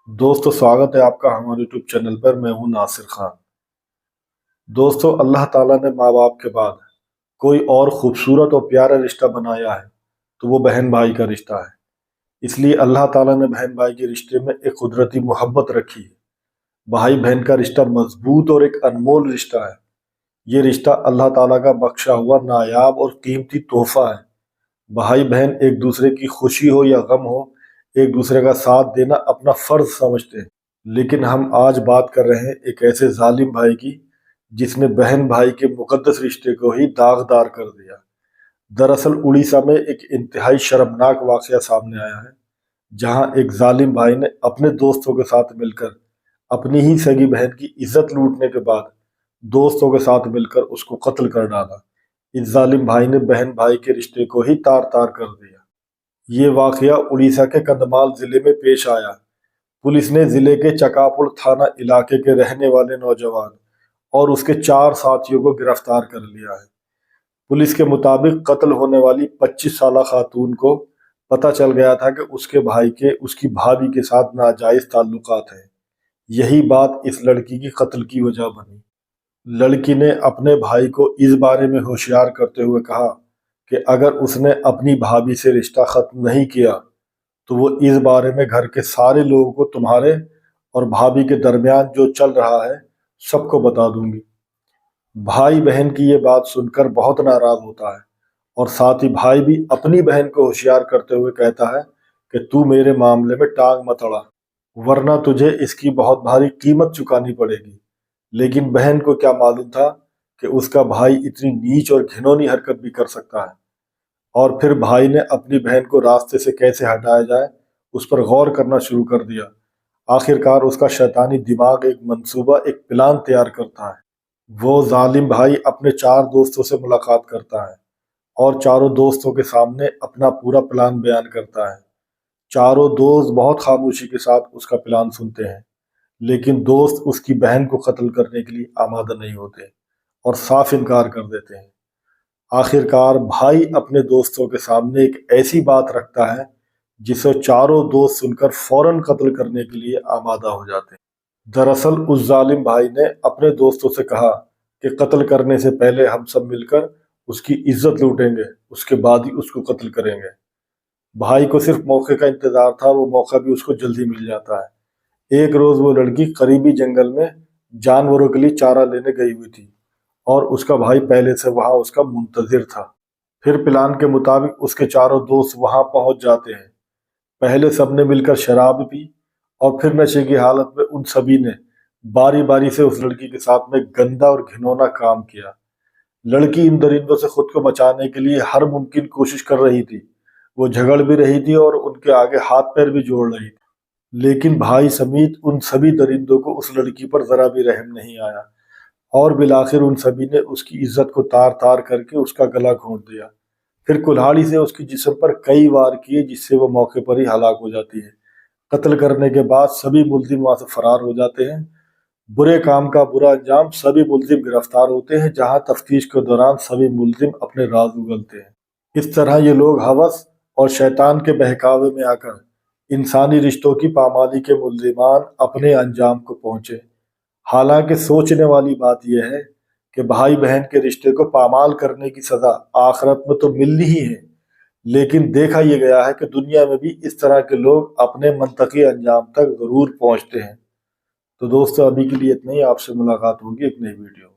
دوستو سواگت ہے آپ کا ہمارے یوٹیوب چینل پر۔ میں ہوں ناصر خان۔ دوستو اللہ تعالیٰ نے ماں باپ کے بعد کوئی اور خوبصورت اور پیارا رشتہ بنایا ہے تو وہ بہن بھائی کا رشتہ ہے۔ اس لیے اللہ تعالیٰ نے بہن بھائی کے رشتے میں ایک قدرتی محبت رکھی ہے۔ بھائی بہن کا رشتہ مضبوط اور ایک انمول رشتہ ہے۔ یہ رشتہ اللہ تعالیٰ کا بخشا ہوا نایاب اور قیمتی تحفہ ہے۔ بھائی بہن ایک دوسرے کی خوشی ہو یا غم ہو، ایک دوسرے کا ساتھ دینا اپنا فرض سمجھتے ہیں۔ لیکن ہم آج بات کر رہے ہیں ایک ایسے ظالم بھائی کی جس نے بہن بھائی کے مقدس رشتے کو ہی داغدار کر دیا۔ دراصل اڑیسہ میں ایک انتہائی شرمناک واقعہ سامنے آیا ہے، جہاں ایک ظالم بھائی نے اپنے دوستوں کے ساتھ مل کر اپنی ہی سگی بہن کی عزت لوٹنے کے بعد دوستوں کے ساتھ مل کر اس کو قتل کر ڈالا۔ اس ظالم بھائی نے بہن بھائی کے رشتے کو ہی تار تار کر دیا۔ یہ واقعہ اڑیسہ کے کندھمال ضلع میں پیش آیا۔ پولیس نے ضلع کے چکاپوڑ تھانہ علاقے کے رہنے والے نوجوان اور اس کے 4 ساتھیوں کو گرفتار کر لیا ہے۔ پولیس کے مطابق قتل ہونے والی 25 سالہ خاتون کو پتہ چل گیا تھا کہ اس کے بھائی کے اس کی بھابھی کے ساتھ ناجائز تعلقات ہیں۔ یہی بات اس لڑکی کی قتل کی وجہ بنی۔ لڑکی نے اپنے بھائی کو اس بارے میں ہوشیار کرتے ہوئے کہا کہ اگر اس نے اپنی بھابھی سے رشتہ ختم نہیں کیا تو وہ اس بارے میں گھر کے سارے لوگوں کو تمہارے اور بھابھی کے درمیان جو چل رہا ہے سب کو بتا دوں گی۔ بھائی بہن کی یہ بات سن کر بہت ناراض ہوتا ہے اور ساتھ ہی بھائی بھی اپنی بہن کو ہوشیار کرتے ہوئے کہتا ہے کہ تو میرے معاملے میں ٹانگ مت اڑا، ورنہ تجھے اس کی بہت بھاری قیمت چکانی پڑے گی۔ لیکن بہن کو کیا معلوم تھا کہ اس کا بھائی اتنی نیچ اور گھنونی حرکت بھی کر سکتا ہے، اور پھر بھائی نے اپنی بہن کو راستے سے کیسے ہٹایا جائے اس پر غور کرنا شروع کر دیا۔ آخرکار اس کا شیطانی دماغ ایک منصوبہ، ایک پلان تیار کرتا ہے۔ وہ ظالم بھائی اپنے 4 دوستوں سے ملاقات کرتا ہے اور چاروں دوستوں کے سامنے اپنا پورا پلان بیان کرتا ہے۔ چاروں دوست بہت خاموشی کے ساتھ اس کا پلان سنتے ہیں، لیکن دوست اس کی بہن کو قتل کرنے کے لیے آمادہ نہیں ہوتے اور صاف انکار کر دیتے ہیں۔ آخرکار بھائی اپنے دوستوں کے سامنے ایک ایسی بات رکھتا ہے جسے چاروں دوست سن کر فوراً قتل کرنے کے لیے آمادہ ہو جاتے ہیں۔ دراصل اس ظالم بھائی نے اپنے دوستوں سے کہا کہ قتل کرنے سے پہلے ہم سب مل کر اس کی عزت لوٹیں گے، اس کے بعد ہی اس کو قتل کریں گے۔ بھائی کو صرف موقع کا انتظار تھا، وہ موقع بھی اس کو جلدی مل جاتا ہے۔ ایک روز وہ لڑکی قریبی جنگل میں جانوروں کے لیے چارہ لینے گئی ہوئی تھی اور اس کا بھائی پہلے سے وہاں اس کا منتظر تھا۔ پھر پلان کے مطابق اس کے چاروں دوست وہاں پہنچ جاتے ہیں۔ پہلے سب نے مل کر شراب پی اور پھر نشے کی حالت میں ان سبھی نے باری باری سے اس لڑکی کے ساتھ میں گندا اور گھنونا کام کیا۔ لڑکی ان درندوں سے خود کو بچانے کے لیے ہر ممکن کوشش کر رہی تھی، وہ جھگڑ بھی رہی تھی اور ان کے آگے ہاتھ پیر بھی جوڑ رہی تھی، لیکن بھائی سمیت ان سبھی درندوں کو اس لڑکی پر ذرا بھی رحم نہیں آیا اور بالآخر ان سبھی نے اس کی عزت کو تار تار کر کے اس کا گلا گھونٹ دیا۔ پھر کلہاڑی سے اس کی جسم پر کئی وار کیے جس سے وہ موقع پر ہی ہلاک ہو جاتی ہے۔ قتل کرنے کے بعد سبھی ملزم وہاں سے فرار ہو جاتے ہیں۔ برے کام کا برا انجام، سبھی ملزم گرفتار ہوتے ہیں، جہاں تفتیش کے دوران سبھی ملزم اپنے راز اگلتے ہیں۔ اس طرح یہ لوگ ہوس اور شیطان کے بہکاوے میں آ کر انسانی رشتوں کی پامالی کے ملزمان اپنے انجام کو پہنچے۔ حالانکہ سوچنے والی بات یہ ہے کہ بھائی بہن کے رشتے کو پامال کرنے کی سزا آخرت میں تو ملنی ہی ہے، لیکن دیکھا یہ گیا ہے کہ دنیا میں بھی اس طرح کے لوگ اپنے منطقی انجام تک ضرور پہنچتے ہیں۔ تو دوستو ابھی کے لیے اتنا ہی، آپ سے ملاقات ہوگی ایک نئی ویڈیو۔